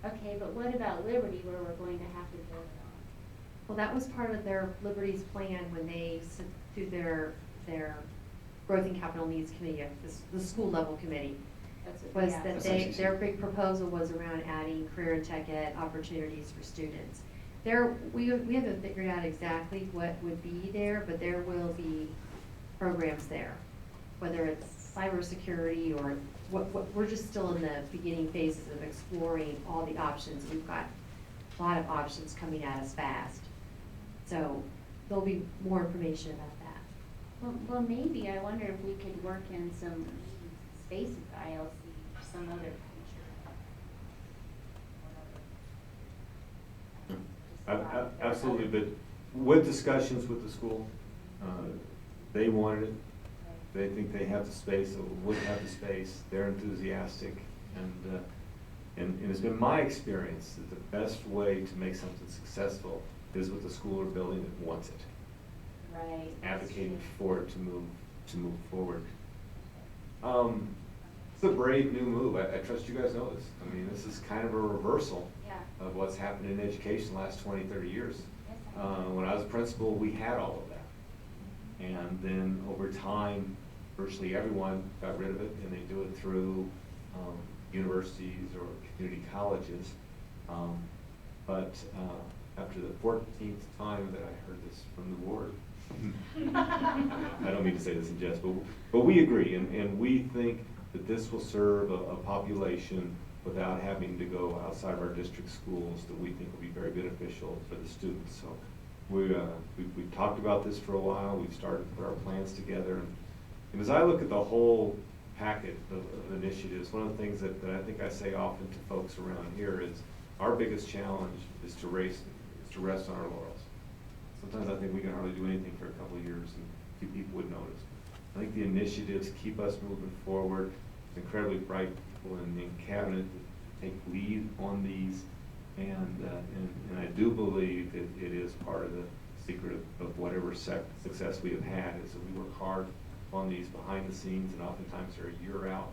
Okay, but what about Liberty, where we're going to have to build it on? Well, that was part of their Liberty's plan when they, through their Growth and Capital Needs Committee, the school level committee, That's what, was yeah. that their big proposal was around adding career and tech ed opportunities for students. We haven't figured out exactly what would be there, but there will be programs there, whether it's cybersecurity or what we're just still in the beginning phases of exploring all the options. We've got a lot of options coming at us fast. So there'll be more information about that. Well, maybe, I wonder if we could work in some space with the ILC or some other feature. Absolutely, but with discussions with the school, they wanted it. They think they have the space, or would have the space. They're enthusiastic, and it's been my experience that the best way to make something successful is with the school or building that wants it. Right. Advocating for it to move forward. It's a brave new move. I trust you guys know this. I mean, this is kind of a reversal of what's happened in education the last 20, 30 years. When I was a principal, we had all of that. And then over time, virtually everyone got rid of it, and they do it through universities or community colleges. But after the 14th time that I heard this from the board, I don't mean to say this in jest, but we agree, and we think that this will serve a population without having to go outside of our district schools that we think will be very beneficial for the students. So we've talked about this for a while. We've started to put our plans together. And as I look at the whole packet of initiatives, one of the things that I think I say often to folks around here is our biggest challenge is to rest on our laurels. Sometimes I think we can hardly do anything for a couple of years and few people would notice. I think the initiatives keep us moving forward. There's incredibly bright people in the cabinet that take lead on these, and I do believe that it is part of the secret of whatever success we have had, is that we work hard on these behind the scenes, and oftentimes they're a year out,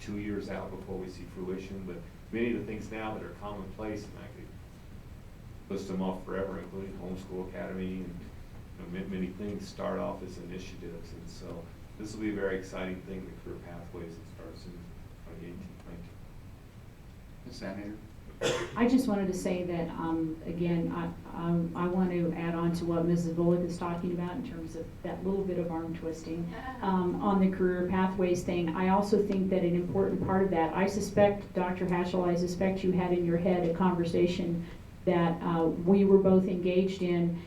2 years out before we see fruition. But many of the things now that are commonplace, and I could list them off forever, including Homeschool Academy, and many things start off as initiatives. And so this will be a very exciting thing, the career pathways that starts in 2018, 2019. Ms. Sanader? I just wanted to say that, again, I want to add on to what Mrs. Bullock is talking about in terms of that little bit of arm twisting on the career pathways thing. I also think that an important part of that, I suspect, Dr. Hatchell, I suspect you had in your head a conversation that we were both engaged in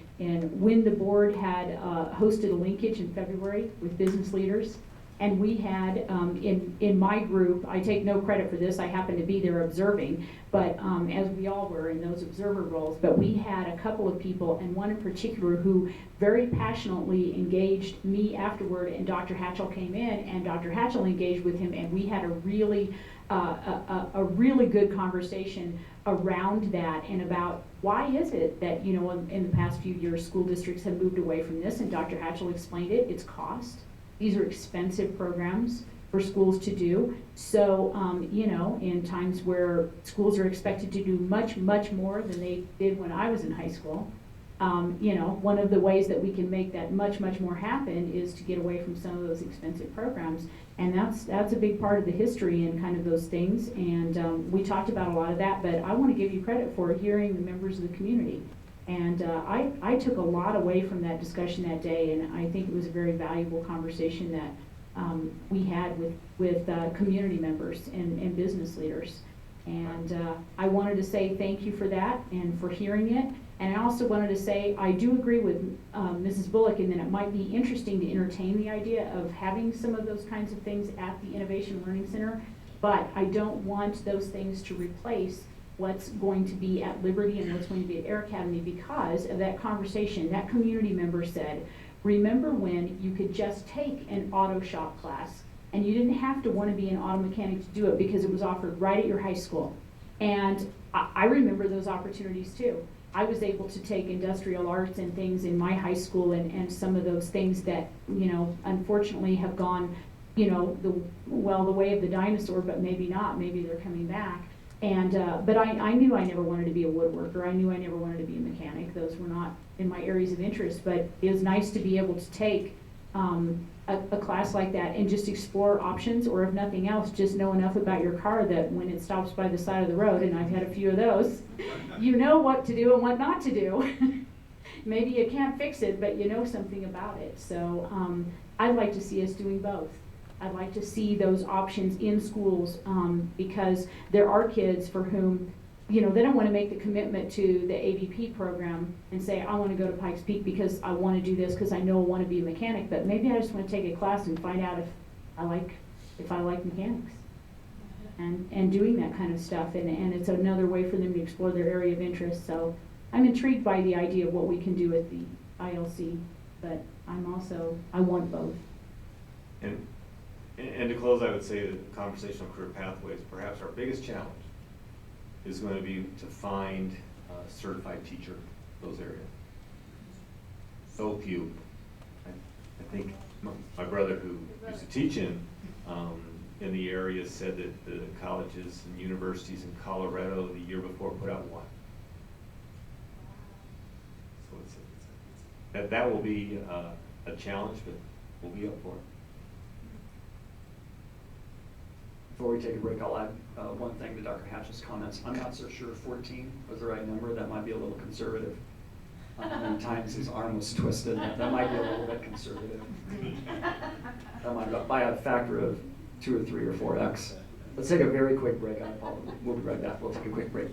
when the board had hosted a linkage in February with business leaders. And we had, in my group, I take no credit for this, I happened to be there observing, but as we all were in those observer roles, but we had a couple of people, and one in particular who very passionately engaged me afterward, and Dr. Hatchell came in, and Dr. Hatchell engaged with him, and we had a really good conversation around that and about why is it that, you know, in the past few years, school districts have moved away from this, and Dr. Hatchell explained it, it's cost. These are expensive programs for schools to do. So, you know, in times where schools are expected to do much, much more than they did when I was in high school, you know, one of the ways that we can make that much, much more happen is to get away from some of those expensive programs. And that's a big part of the history and kind of those things. And we talked about a lot of that, but I want to give you credit for hearing the members of the community. And I took a lot away from that discussion that day, and I think it was a very valuable conversation that we had with community members and business leaders. And I wanted to say thank you for that and for hearing it. And I also wanted to say I do agree with Mrs. Bullock in that it might be interesting to entertain the idea of having some of those kinds of things at the Innovation Learning Center, but I don't want those things to replace what's going to be at Liberty and what's going to be at Air Academy because of that conversation. That community member said, remember when you could just take an auto shop class and you didn't have to want to be an auto mechanic to do it because it was offered right at your high school. And I remember those opportunities too. I was able to take industrial arts and things in my high school and some of those things that, you know, unfortunately have gone, you know, the way of the dinosaur, but maybe not, maybe they're coming back. And, but I knew I never wanted to be a woodworker. I knew I never wanted to be a mechanic. Those were not in my areas of interest, but it was nice to be able to take a class like that and just explore options, or if nothing else, just know enough about your car that when it stops by the side of the road, and I've had a few of those, you know what to do and what not to do. Maybe you can't fix it, but you know something about it. So I'd like to see us doing both. I'd like to see those options in schools because there are kids for whom, you know, they don't want to make the commitment to the AVP program and say, I want to go to Pikes Peak because I want to do this because I know I want to be a mechanic, but maybe I just want to take a class and find out if I like mechanics and doing that kind of stuff. And it's another way for them to explore their area of interest. So I'm intrigued by the idea of what we can do with the ILC, but I want both. And to close, I would say that conversational career pathways, perhaps our biggest challenge is going to be to find a certified teacher in those areas. So few. I think my brother who used to teach in the area said that the colleges and universities in Colorado the year before put out one. So that will be a challenge, but we'll be up for it. Before we take a break, I'll add one thing to Dr. Hatch's comments. I'm not so sure 14 was the right number. That might be a little conservative. Many times his arm was twisted. That might be a little bit conservative. That might go by a factor of 2 or 3 or 4x. Let's take a very quick break. We'll be right back. We'll take a quick break.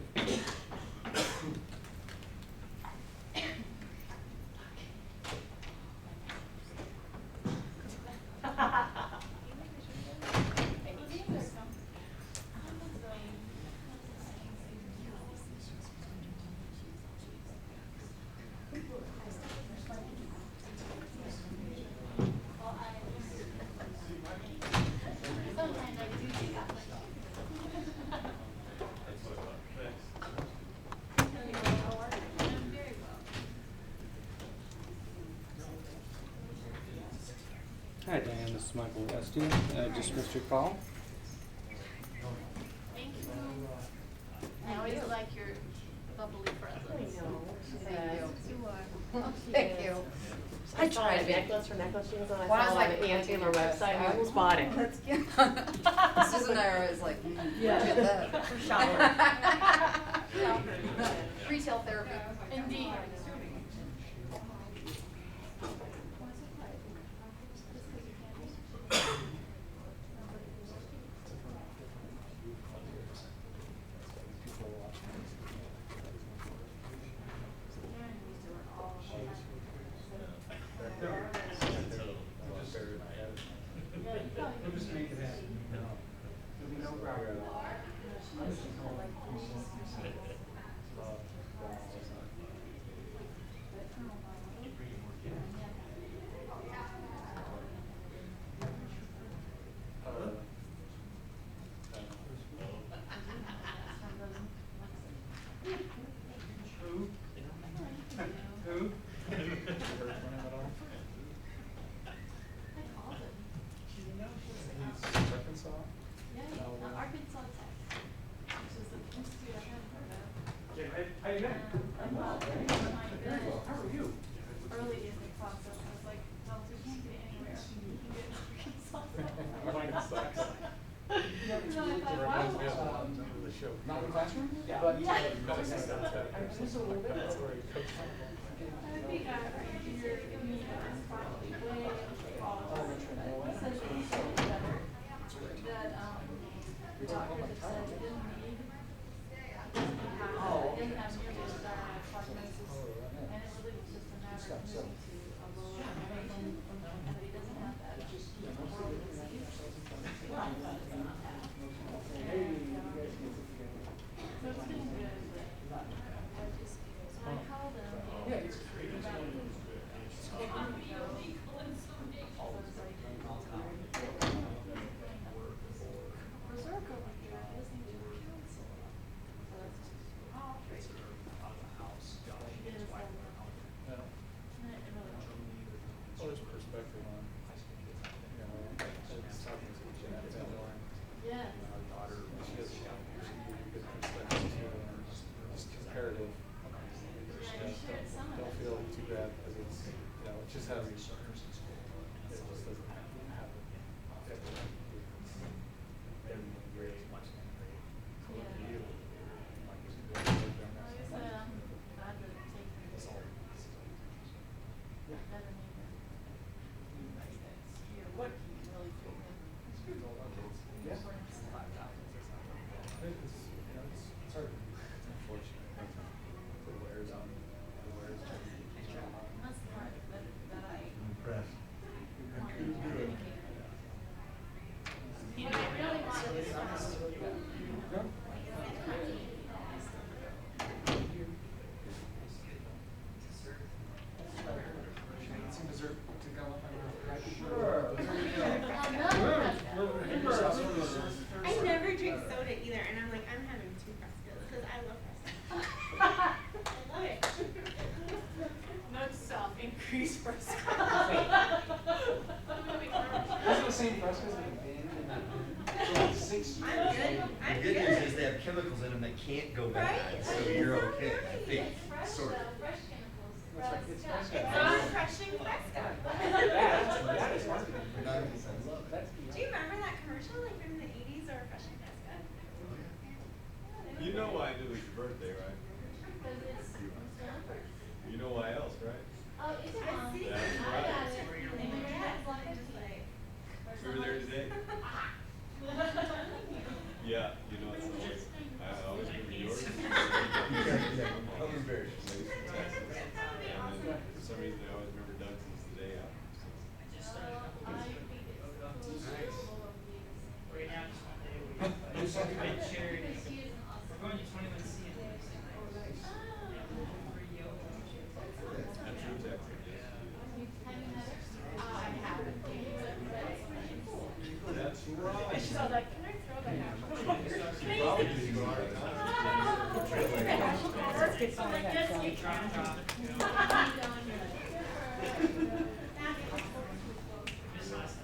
Hi, Diane. This is Michael Westy. Just missed your call. Thank you. I always like your bubbly presence. Thank you. You are. Thank you. I tried necklace for necklace shoes on. I saw it on the Ann Taylor website. I almost bought it. Let's get. Susan and I was like, Yeah. get that. For shower. Retail therapy. Indeed. Arkansas Tech, which is an institute I haven't heard of. How you doing? I'm well. Very well. How are you? Early in the process, I was like, well, we can't get anywhere. You can get Arkansas Tech. Mine sucks. And then I thought, wow. Not in the classroom? Yeah. But Yeah. just a little bit. That's where he coached. I think you're in the probably way off. He said that he's so better. That the doctors have said he didn't need, didn't have nearly as dire a prognosis, and it really was just a matter of moving to a lower level, and that he doesn't have that oral disease. Well, he does not have. So it's been good, but I just, so I called him about Berserk over here. have chemicals in them that can't go bad, Right? so you're okay, I think, It's fresh sort of. though, fresh chemicals. That's right, it's fresh. It's not refreshing Fresca. That is marketing. For 90 cents. Love it. Do you remember that commercial, like from the 80s or refreshing Fresca? You know why I knew it was your birthday, right? Because it's delicious. You know why else, right? Oh, is it on? That's I right. got it. And my dad's like, just like. We were there today. Yeah, you know, it's always, I always remember yours. That was very Texas. And then for some reason, I always remember Doug's since the day after. Right now, just one day a week. Red cherry. We're going to 21C in free yoga. That's true, Texas, yes. That's right. And she's all like, can I throw that out? Probably do you are. Let's get some of that. You try and drop it. Just last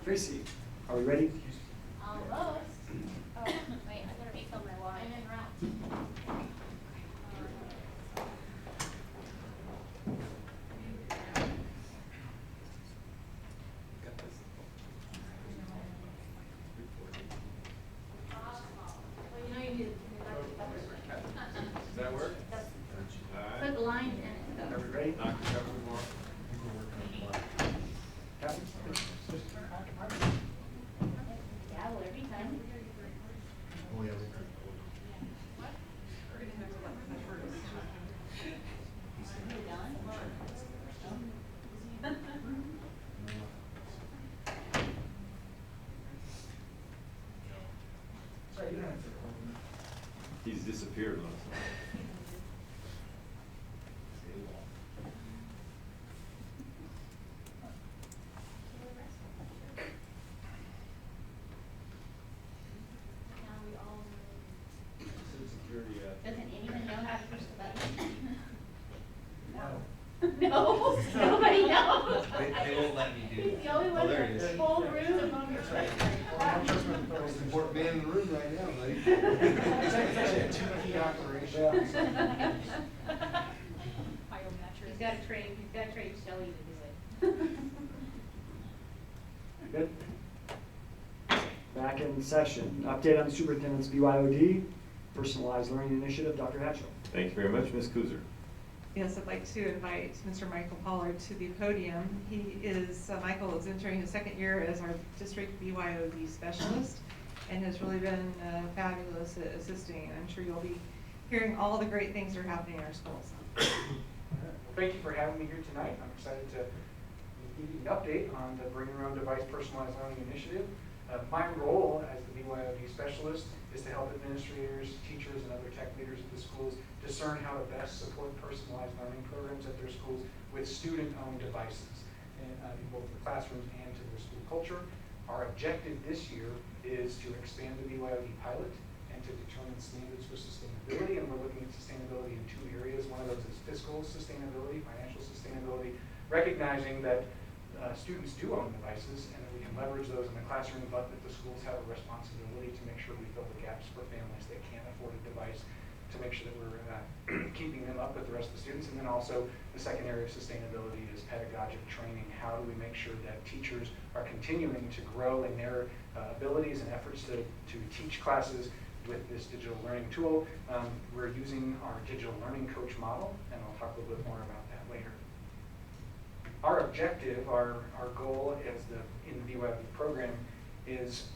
Tracy, are we ready? Almost. Oh, wait, I gotta refill my water. I'm en route. Well, you know you need. Does that work? All right. Put lines in it though. Are we ready? Knock your cover tomorrow. Captain? Yeah, well, every time. Oh, yeah. He's disappeared on us. Now we all Security, Doesn't anyone know how to push the button? No. No, nobody knows. They won't let me do He's that. the only Oh, one there in it the is. whole room. That's right. Most important man in the room right now, buddy. It's actually a two-key operation. He's gotta trade Shelley to do it. Good. Back in session. Update on the superintendent's BYOD, personalized learning initiative, Dr. Hatchell. Thank you very much, Ms. Kuzer. Yes, I'd like to invite Mr. Michael Pollard to the podium. Michael is entering his second year as our district BYOD specialist and has really been fabulous at assisting. I'm sure you'll be hearing all the great things that are happening in our schools. Well, thank you for having me here tonight. I'm excited to give you an update on the Bring Your Own Device Personalized Learning Initiative. My role as the BYOD specialist is to help administrators, teachers, and other tech leaders at the schools discern how to best support personalized learning programs at their schools with student-owned devices, in both the classrooms and to their school culture. Our objective this year is to expand the BYOD pilot and to determine standards for sustainability, and we're looking at sustainability in two areas. One of those is fiscal sustainability, financial sustainability, recognizing that students do own devices and that we can leverage those in the classroom, but that the schools have a responsibility to make sure we fill the gaps for families that can't afford a device, to make sure that we're keeping them up with the rest of the students. And then also the second area of sustainability is pedagogic training. How do we make sure that teachers are continuing to grow in their abilities and efforts to teach classes with this digital learning tool? We're using our digital learning coach model, and I'll talk a little bit more about that later. Our objective, our goal in the BYOD program is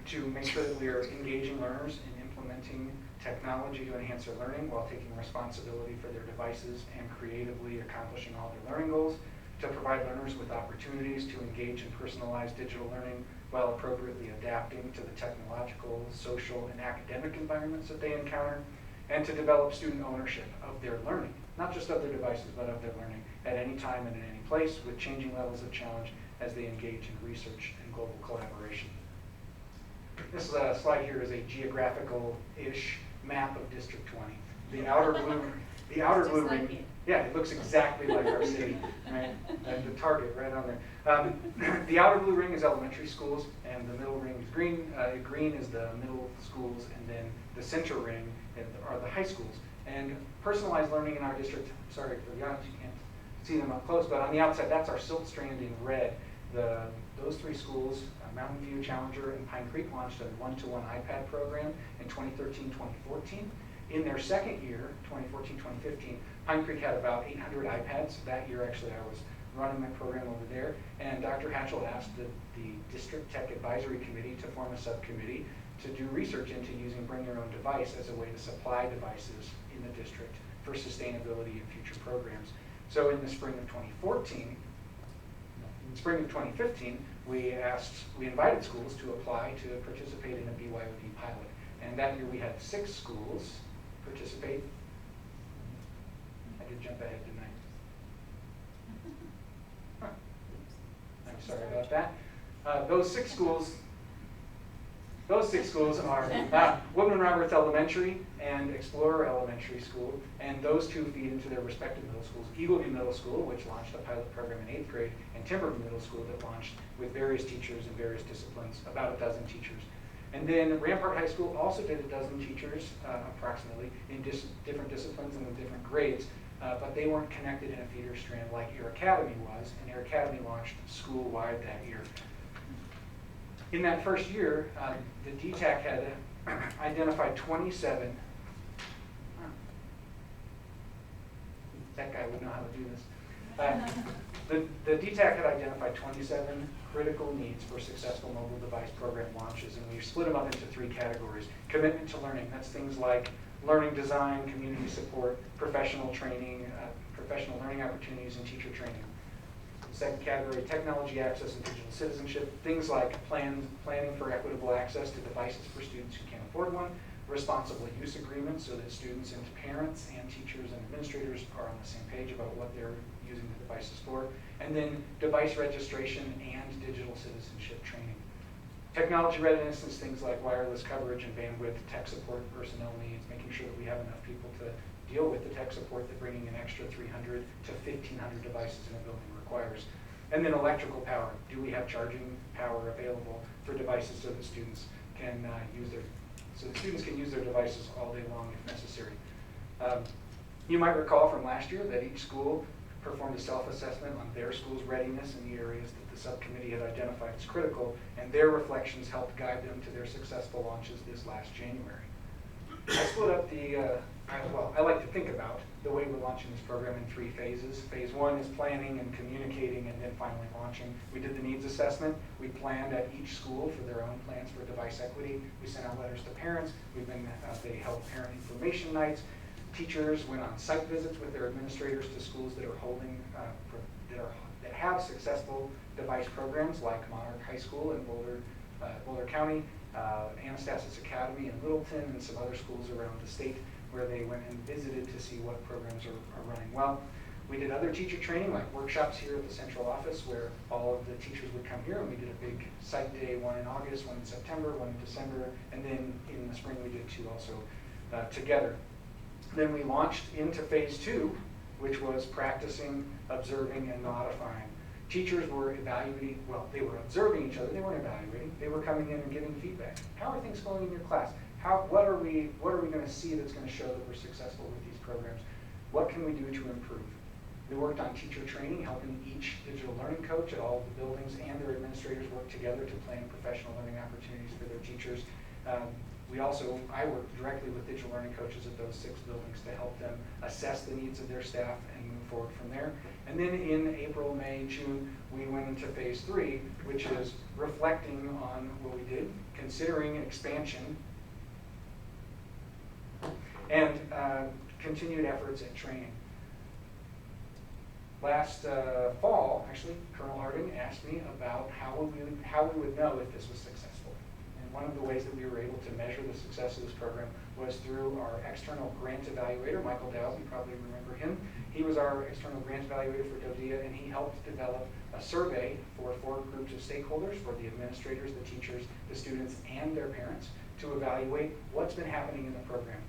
to make sure that we are engaging learners in implementing technology to enhance their learning while taking responsibility for their devices and creatively accomplishing all their learning goals, to provide learners with opportunities to engage in personalized digital learning while appropriately adapting to the technological, social, and academic environments that they encounter, and to develop student ownership of their learning, not just of their devices, but of their learning at any time and in any place with changing levels of challenge as they engage in research and global collaboration. This slide here is a geographical-ish map of District 20. The outer blue ring, yeah, it looks exactly like our city, right? And the target right on there. The outer blue ring is elementary schools, and the middle ring is green. Green is the middle schools, and then the center ring are the high schools. And personalized learning in our district, sorry for the audience, you can't see them up close, but on the outside, that's our silt strand in red. Those three schools, Mountain View, Challenger, and Pine Creek, launched a one-to-one iPad program in 2013-2014. In their second year, 2014-2015, Pine Creek had about 800 iPads. That year, actually, I was running my program over there, and Dr. Hatchell asked the District Tech Advisory Committee to form a subcommittee to do research into using Bring Your Own Device as a way to supply devices in the district for sustainability and future programs. So in the spring of 2014, in spring of 2015, we invited schools to apply to participate in a BYOD pilot. And that year we had 6 schools participate. I did jump ahead, didn't I? Huh. I'm sorry about that. Those six schools are Woodman Roberts Elementary and Explorer Elementary School, and those two feed into their respective middle schools. Eagleview Middle School, which launched a pilot program in 8th grade, and Timberview Middle School that launched with various teachers in various disciplines, about 12 teachers. And then Rampart High School also did 12 teachers, approximately, in different disciplines and in different grades, but they weren't connected in a feeder strand like Air Academy was, and Air Academy launched school-wide that year. In that first year, the DTAC had identified 27. That guy would know how to do this. The DTAC had identified 27 critical needs for successful mobile device program launches, and we split them up into 3 categories. Commitment to learning, that's things like learning design, community support, professional training, professional learning opportunities, and teacher training. The second category, technology access and digital citizenship, things like planning for equitable access to devices for students who can't afford one, responsible use agreements so that students and parents and teachers and administrators are on the same page about what they're using the devices for, and then device registration and digital citizenship training. Technology readiness is things like wireless coverage and bandwidth, tech support, personnel needs, making sure that we have enough people to deal with the tech support that bringing an extra 300 to 1,500 devices in a building requires. And then electrical power. Do we have charging power available for devices so that students can use their devices all day long if necessary? You might recall from last year that each school performed a self-assessment on their school's readiness in the areas that the subcommittee had identified as critical, and their reflections helped guide them to their successful launches this last January. I split up I like to think about the way we're launching this program in 3 phases. Phase 1 is planning and communicating and then finally launching. We did the needs assessment. We planned at each school for their own plans for device equity. We sent out letters to parents. They held parent information nights. Teachers went on site visits with their administrators to schools that are holding, that have successful device programs like Monarch High School in Boulder County, Anastasis Academy in Littleton, and some other schools around the state where they went and visited to see what programs are running well. We did other teacher training, like workshops here at the central office, where all of the teachers would come here, and we did a big site day, one in August, one in September, one in December, and then in the spring we did 2 also together. Then we launched into phase 2, which was practicing, observing, and modifying. Teachers were evaluating, well, they were observing each other, they weren't evaluating, they were coming in and giving feedback. How are things going in your class? What are we going to see that's going to show that we're successful with these programs? What can we do to improve? We worked on teacher training, helping each digital learning coach at all of the buildings and their administrators work together to plan professional learning opportunities for their teachers. I worked directly with digital learning coaches at those 6 buildings to help them assess the needs of their staff and move forward from there. And then in April, May, June, we went into phase 3, which is reflecting on what we did, considering expansion, and continued efforts at training. Last fall, actually, Colonel Harding asked me about how we would know if this was successful. And one of the ways that we were able to measure the success of this program was through our external grant evaluator, Michael Dowd. You probably remember him. He was our external grant evaluator for DODEA, and he helped develop a survey for 4 groups of stakeholders, for the administrators, the teachers, the students, and their parents, to evaluate what's been happening in the program.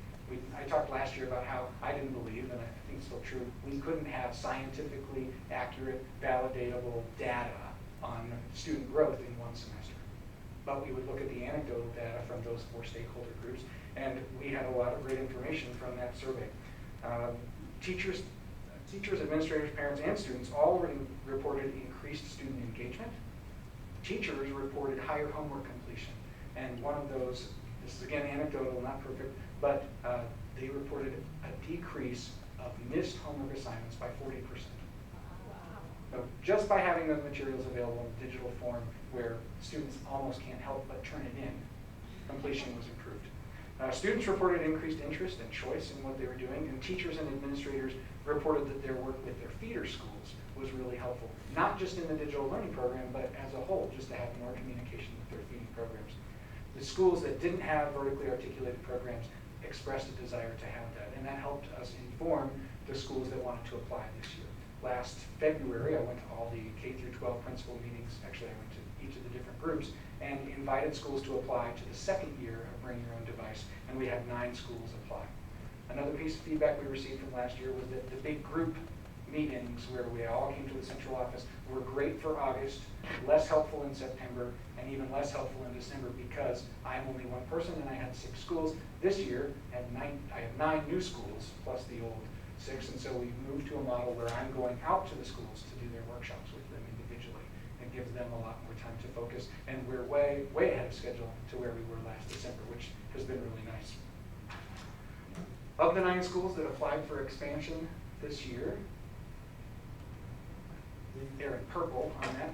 I talked last year about how I didn't believe, and I think it's still true, we couldn't have scientifically accurate, validatable data on student growth in one semester. But we would look at the anecdotal data from those 4 stakeholder groups, and we had a lot of great information from that survey. Teachers, administrators, parents, and students all reported increased student engagement. Teachers reported higher homework completion, and one of those, this is again anecdotal, not perfect, but they reported a decrease of missed homework assignments by 40%. So just by having those materials available in digital form where students almost can't help but turn it in, completion was improved. Students reported increased interest and choice in what they were doing, and teachers and administrators reported that their work with their feeder schools was really helpful, not just in the digital learning program, but as a whole, just to have more communication with their feeding programs. The schools that didn't have vertically articulated programs expressed a desire to have that, and that helped us inform the schools that wanted to apply this year. Last February, I went to all the K-12 principal meetings. Actually, I went to each of the different groups and invited schools to apply to the second year of Bring Your Own Device, and we had 9 schools apply. Another piece of feedback we received from last year was that the big group meetings where we all came to the central office were great for August, less helpful in September, and even less helpful in December because I'm only one person and I had 6 schools. This year, I have 9 new schools plus the old 6, and so we moved to a model where I'm going out to the schools to do their workshops with them individually and gives them a lot more time to focus, and we're way ahead of schedule to where we were last December, which has been really nice. Of the 9 schools that applied for expansion this year, they're in purple on that.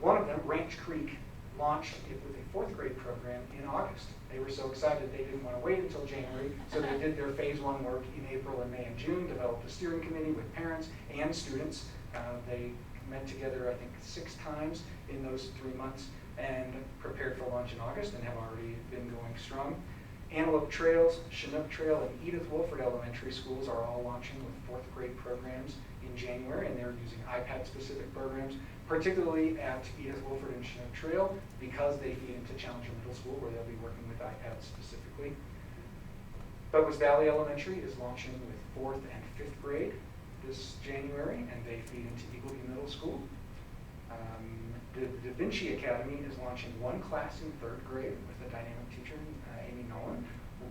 One of them, Ranch Creek, launched it with a 4th grade program in August. They were so excited they didn't want to wait until January, so they did their phase 1 work in April and May and June, developed a steering committee with parents and students. They met together, I think, 6 times in those 3 months and prepared for launch in August and have already been going strong. Antelope Trails, Chinook Trail, and Edith Wolford Elementary Schools are all launching with 4th grade programs in January, and they're using iPad-specific programs, particularly at Edith Wolford and Chinook Trail, because they feed into Challenger Middle School, where they'll be working with iPads specifically. Douglas Valley Elementary is launching with 4th and 5th grade this January, and they feed into Eagleview Middle School. The Da Vinci Academy is launching 1 class in 3rd grade with a dynamic teacher, Amy Nolan,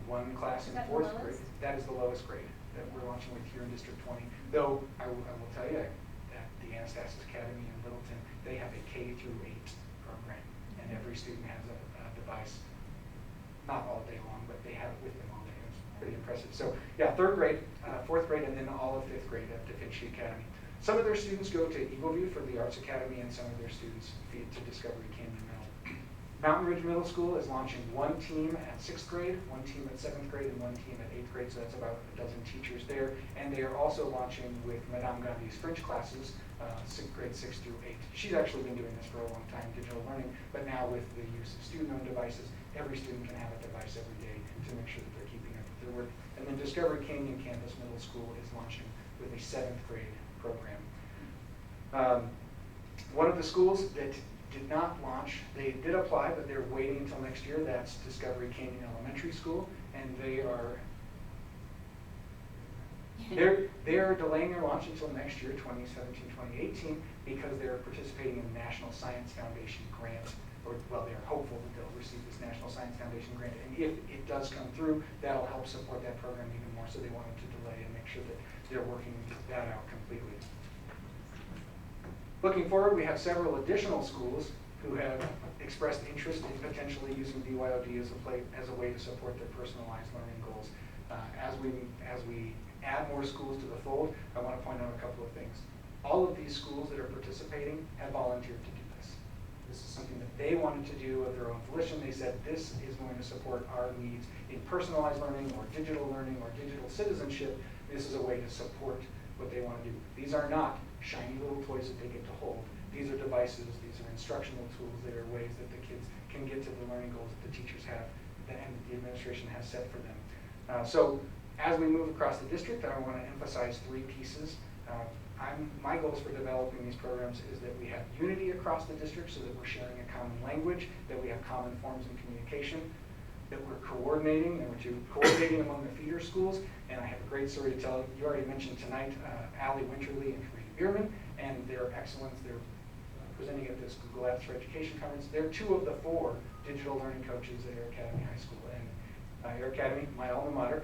1 class in 4th grade. That is the lowest grade that we're launching with here in District 20. Though I will tell you that the Anastasis Academy in Littleton, they have a K-8 program, and every student has a device, not all day long, but they have it with them all day. It's pretty impressive. So yeah, 3rd grade, 4th grade, and then all of 5th grade at Da Vinci Academy. Some of their students go to Eagleview for the Arts Academy, and some of their students feed to Discovery Canyon Middle. Mountain Ridge Middle School is launching 1 team at 6th grade, 1 team at 7th grade, and 1 team at 8th grade, so that's about a dozen teachers there. And they are also launching with Madame Gandhi's French classes, grade 6 through 8. She's actually been doing this for a long time, digital learning, but now with the use of student-owned devices, every student can have a device every day to make sure that they're keeping up with their work. And then Discovery Canyon Campus Middle School is launching with a 7th grade program. One of the schools that did not launch, they did apply, but they're waiting until next year. That's Discovery Canyon Elementary School, and they're delaying their launch until next year, 2017-2018, because they're participating in the National Science Foundation grant, or well, they're hopeful that they'll receive this National Science Foundation grant, and if it does come through, that'll help support that program even more. So they wanted to delay and make sure that they're working that out completely. Looking forward, we have several additional schools who have expressed interest in potentially using BYOD as a way to support their personalized learning goals. As we add more schools to the fold, I want to point out a couple of things. All of these schools that are participating have volunteered to do this. This is something that they wanted to do of their own volition. They said this is going to support our needs in personalized learning or digital citizenship. This is a way to support what they want to do. These are not shiny little toys that they get to hold. These are devices, these are instructional tools, they are ways that the kids can get to the learning goals that the teachers have and the administration has set for them. So as we move across the district, I want to emphasize 3 pieces. My goals for developing these programs is that we have unity across the district so that we're sharing a common language, that we have common forms of communication, that we're coordinating among the feeder schools. And I have a great story to tell. You already mentioned tonight Allie Winterly and Karina Bierman and their excellence. They're presenting at this Google Apps for Education conference. They're 2 of the 4 digital learning coaches at Air Academy High School. And Air Academy, my alma mater,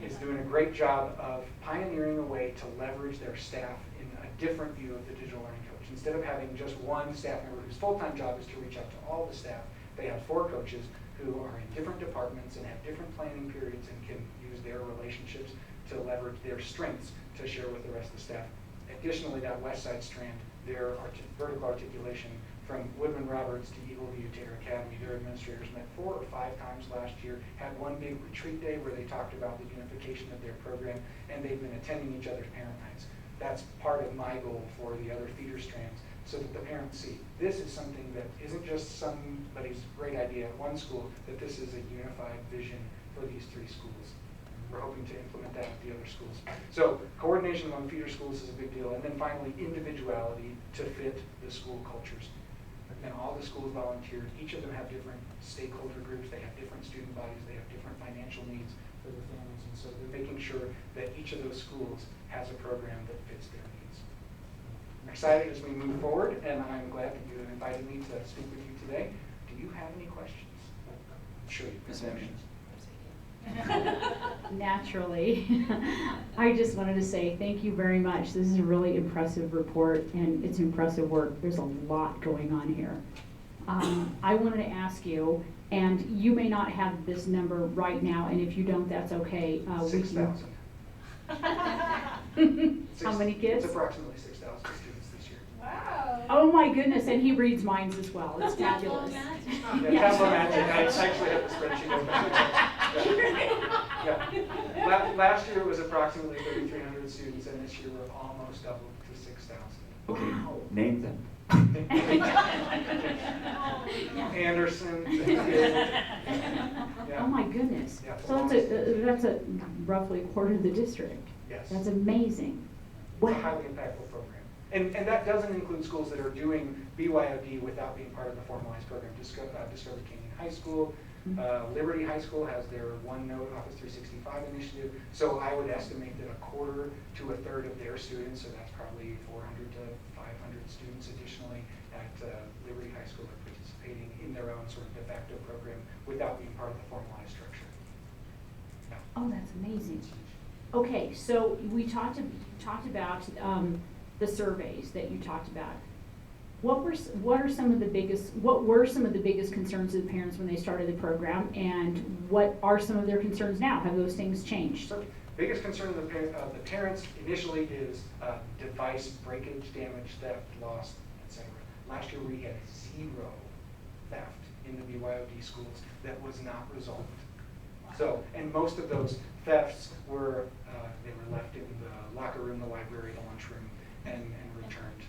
is doing a great job of pioneering a way to leverage their staff in a different view of the digital learning coach. Instead of having just one staff member whose full-time job is to reach out to all the staff, they have 4 coaches who are in different departments and have different planning periods and can use their relationships to leverage their strengths to share with the rest of the staff. Additionally, that West Side strand, their vertical articulation from Woodman Roberts to Eagle View to Air Academy, their administrators met 4 or 5 times last year, had one big retreat day where they talked about the unification of their program, and they've been attending each other's parent nights. That's part of my goal for the other feeder strands, so that the parents see this is something that isn't just somebody's great idea at one school, that this is a unified vision for these 3 schools. We're hoping to implement that at the other schools. So coordination among feeder schools is a big deal. And then finally, individuality to fit the school cultures. And all the schools volunteered. Each of them have different stakeholder groups. They have different student bodies. They have different financial needs for their families. And so they're making sure that each of those schools has a program that fits their needs. I'm excited as we move forward, and I'm glad that you have invited me to speak with you today. Do you have any questions? Sure, Ms. Anderson. Naturally. I just wanted to say thank you very much. This is a really impressive report, and it's impressive work. There's a lot going on here. I wanted to ask you, and you may not have this number right now, and if you don't, that's okay. 6,000. How many kids? It's approximately 6,000 students this year. Wow. Oh my goodness, and he reads minds as well. It's fabulous. Yeah, tableau magic. I actually have the spreadsheet open. Yeah. Last year it was approximately 3,300 students, and this year we're almost doubled to 6,000. Okay, name them. Anderson. Oh my goodness. Yeah. So that's a roughly a quarter of the district. Yes. That's amazing. It's a highly impactful program. And that doesn't include schools that are doing BYOD without being part of the formalized program. Discovery Canyon High School, Liberty High School has their OneNote Office 365 initiative. So I would estimate that a quarter to a third of their students, so that's probably 400 to 500 students additionally at Liberty High School are participating in their own sort of de facto program without being part of the formalized structure. Yeah. Oh, that's amazing. Okay, so we talked about the surveys that you talked about. What were some of the biggest concerns of the parents when they started the program, and what are some of their concerns now? Have those things changed? So, biggest concern of the parents initially is device breakage, damage, theft, loss, etc. Last year we had 0 theft in the BYOD schools that was not resolved. So, and most of those thefts were they were left in the locker room, the library, the lunchroom, and returned.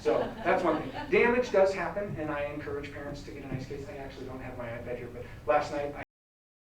So that's one thing. Damage does happen, and I encourage parents to get a nice case. I actually don't have my iPad here, but last night I